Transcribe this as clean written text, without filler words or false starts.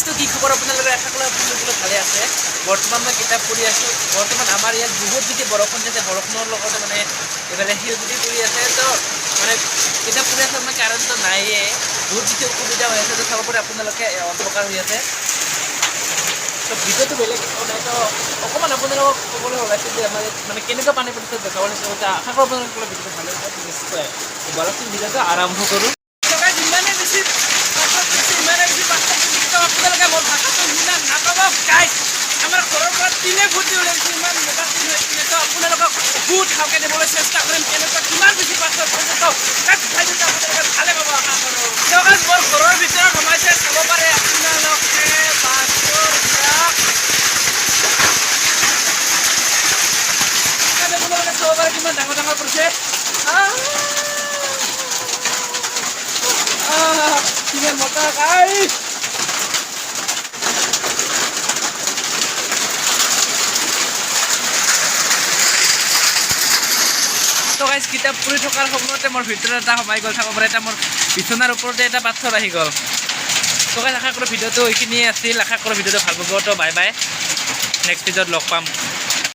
তো কি খবৰ আপোনালোকে আশা কৰোঁ আপোনালোকে ভালে আছে। বৰ্তমান মই কিতাপ পঢ়ি আছোঁ। বৰ্তমান আমাৰ ইয়াত বহুত বেছি বৰষুণ দিছে, বৰষুণৰ লগতে মানে এইফালে শিলগুটি পৰি আছে। তো মানে কিতাপ পঢ়ি আছোঁ, মানে কাৰেণ্টটো নাইয়ে, বহুত বেছি অসুবিধা হৈ আছে। তো চাব পাৰে আপোনালোকে অন্ধকাৰ হৈ আছে। তো ভিডিঅ'টো বেলেগ নাই, তো অকণমান আপোনালোকক ক'বলৈ ওলাইছোঁ যে আমাৰ ইয়াত মানে কেনেকুৱা পানী পৰিছে দেখাবলৈ চেষ্টা। আশা কৰোঁ আপোনালোকৰ ভিডিঅ'টো ভালে হৈছে নিশ্চয়। বলকচোন ভিডিঅ'টো আৰম্ভ কৰোঁ। ইমানেই বেছি আপোনালোকে মোৰ ভাষাটো শুনা নাপাব গাইজ। আমাৰ ঘৰৰ পৰা 3 ফুট ওলাইছে, ইমান মোটা 3 হৈছিলে। তো আপোনালোকক বহুত ভালকৈ দিবলৈ চেষ্টা কৰিম। কেনেকুৱা কিমান বেছি পাথৰ পৰিছে, তো ভাইটো আপোনালোকে ভালে পাব আশা কৰোঁ। তো গাইজ মোৰ ঘৰৰ ভিতৰত সোমাইছে, চাব পাৰে আপোনালোকে পাথৰবিলাক। আপোনালোকে চাব পাৰে কিমান ডাঙৰ ডাঙৰ পৰিছে। কিমান মোটা গাইজ। তো গাইজ কিতাপ পঢ়ি থকাৰ সময়তে মোৰ ভিতৰত এটা সোমাই গ'ল। চাব পাৰে এটা মোৰ বিচনাৰ ওপৰতে এটা পাথৰ আহি গ'ল। তো গাইজ আশা কৰোঁ ভিডিঅ'টো এইখিনিয়ে আছিল। আশা কৰোঁ ভিডিঅ'টো ভাল পাব। তো বাই বাই, নেক্সট ভিডিঅ'ত লগ পাম।